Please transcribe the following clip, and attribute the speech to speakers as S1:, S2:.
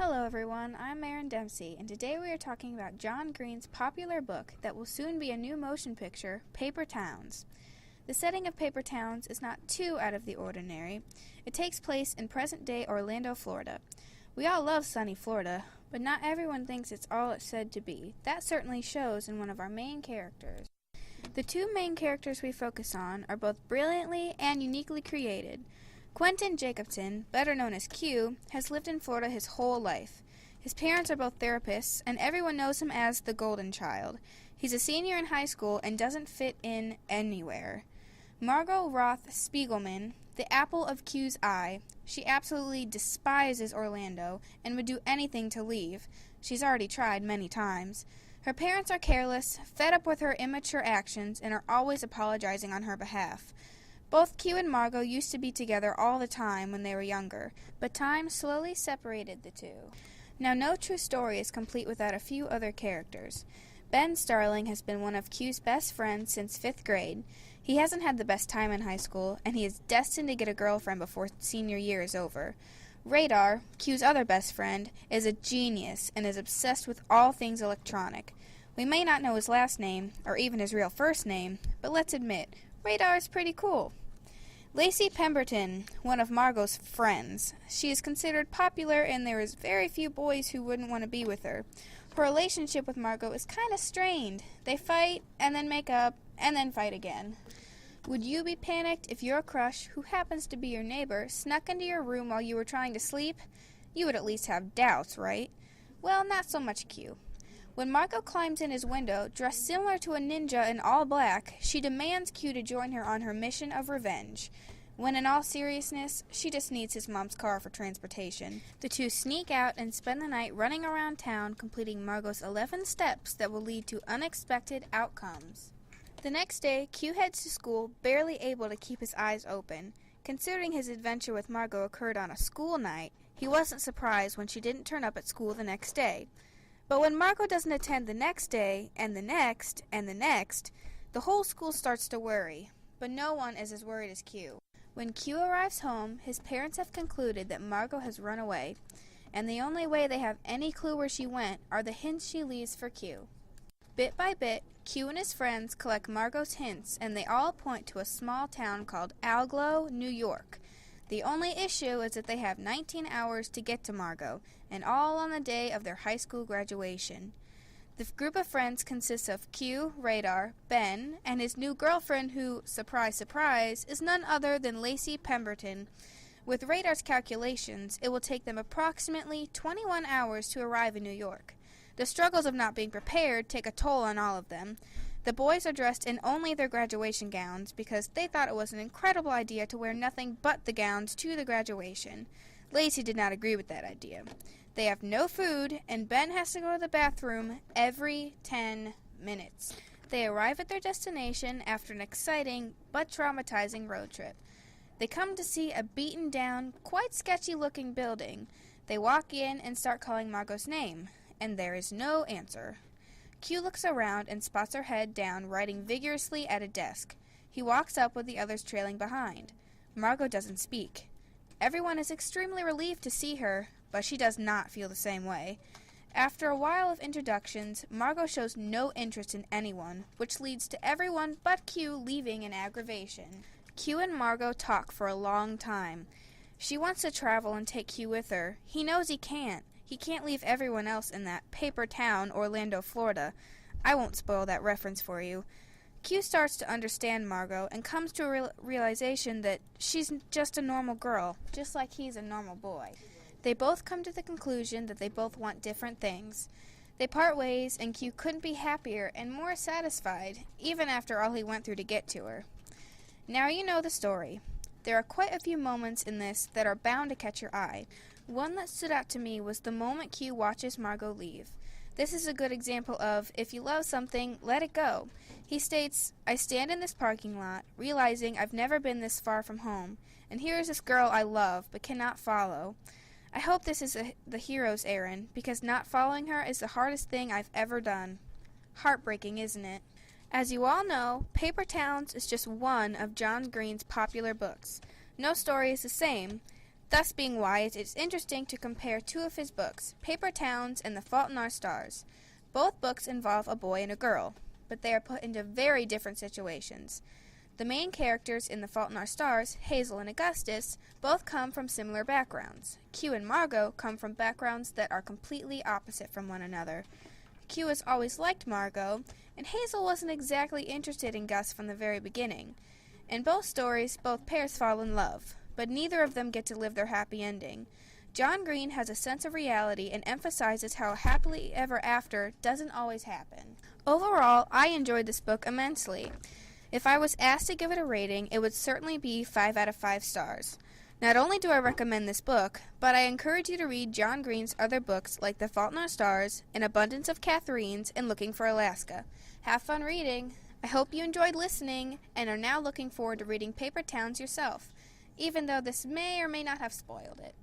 S1: Hello everyone, I'm Maryn Dempsey, and today we are talking about John Green's popular book that will soon be a new motion picture, Paper Towns. The setting of Paper Towns is not too out of the ordinary. It takes place in present-day Orlando, Florida. We all love sunny Florida, but not everyone thinks it's all it's said to be. That certainly shows in one of our main characters. The two main characters we focus on are both brilliantly and uniquely created. Quentin Jacobson, better known as Q, has lived in Florida his whole life. His parents are both therapists, and everyone knows him as the Golden Child. He's a senior in high school and doesn't fit in anywhere. Margot Roth Spiegelman, the apple of Q's eye, she absolutely despises Orlando and would do anything to leave. She's already tried many times. Her parents are careless, fed up with her immature actions, and are always apologizing on her behalf. Both Q and Margot used to be together all the time when they were younger, but time slowly separated the two. Now, no true story is complete without a few other characters. Ben Starling has been one of Q's best friends since 5th grade. He hasn't had the best time in high school, and he is destined to get a girlfriend before senior year is over. Radar, Q's other best friend, is a genius and is obsessed with all things electronic. We may not know his last name, or even his real first name, but let's admit, Radar is pretty cool. Lacey Pemberton, one of Margot's friends. She is considered popular, and there is very few boys who wouldn't want to be with her. Her relationship with Margot is kind of strained. They fight, and then make up, and then fight again. Would you be panicked if your crush, who happens to be your neighbor, snuck into your room while you were trying to sleep? You would at least have doubts, right? Well, not so much Q. When Margot climbs in his window, dressed similar to a ninja in all black, she demands Q to join her on her mission of revenge. When in all seriousness, she just needs his mom's car for transportation. The two sneak out and spend the night running around town, completing Margot's 11 steps that will lead to unexpected outcomes. The next day, Q heads to school, barely able to keep his eyes open. Considering his adventure with Margot occurred on a school night, he wasn't surprised when she didn't turn up at school the next day. But when Margot doesn't attend the next day, and the next, and the next, the whole school starts to worry. But no one is as worried as Q. When Q arrives home, his parents have concluded that Margot has run away, and the only way they have any clue where she went are the hints she leaves for Q. Bit by bit, Q and his friends collect Margot's hints, and they all point to a small town called Alglo, New York. The only issue is that they have 19 hours to get to Margot, and all on the day of their high school graduation. The group of friends consists of Q, Radar, Ben, and his new girlfriend who, surprise, surprise, is none other than Lacey Pemberton. With Radar's calculations, it will take them approximately 21 hours to arrive in New York. The struggles of not being prepared take a toll on all of them. The boys are dressed in only their graduation gowns because they thought it was an incredible idea to wear nothing but the gowns to the graduation. Lacey did not agree with that idea. They have no food, and Ben has to go to the bathroom every 10 minutes. They arrive at their destination after an exciting but traumatizing road trip. They come to see a beaten-down, quite sketchy-looking building. They walk in and start calling Margot's name, and there is no answer. Q looks around and spots her head down, writing vigorously at a desk. He walks up with the others trailing behind. Margot doesn't speak. Everyone is extremely relieved to see her, but she does not feel the same way. After a while of introductions, Margot shows no interest in anyone, which leads to everyone but Q leaving in aggravation. Q and Margot talk for a long time. She wants to travel and take Q with her. He knows he can't. He can't leave everyone else in that paper town, Orlando, Florida. I won't spoil that reference for you. Q starts to understand Margot and comes to a realization that she's just a normal girl, just like he's a normal boy. They both come to the conclusion that they both want different things. They part ways, and Q couldn't be happier and more satisfied, even after all he went through to get to her. Now you know the story. There are quite a few moments in this that are bound to catch your eye. One that stood out to me was the moment Q watches Margot leave. This is a good example of, if you love something, let it go. He states, "I stand in this parking lot, realizing I've never been this far from home, and here is this girl I love, but cannot follow. I hope this is the hero's errand, because not following her is the hardest thing I've ever done." Heartbreaking, isn't it? As you all know, Paper Towns is just one of John Green's popular books. No story is the same. Thus being why it is interesting to compare two of his books, Paper Towns and The Fault in Our Stars. Both books involve a boy and a girl, but they are put into very different situations. The main characters in The Fault in Our Stars, Hazel and Augustus, both come from similar backgrounds. Q and Margot come from backgrounds that are completely opposite from one another. Q has always liked Margot, and Hazel wasn't exactly interested in Gus from the very beginning. In both stories, both pairs fall in love, but neither of them get to live their happy ending. John Green has a sense of reality and emphasizes how happily ever after doesn't always happen. Overall, I enjoyed this book immensely. If I was asked to give it a rating, it would certainly be 5 out of 5 stars. Not only do I recommend this book, but I encourage you to read John Green's other books like The Fault in Our Stars, An Abundance of Catherines, and Looking for Alaska. Have fun reading! I hope you enjoyed listening and are now looking forward to reading Paper Towns yourself, even though this may or may not have spoiled it.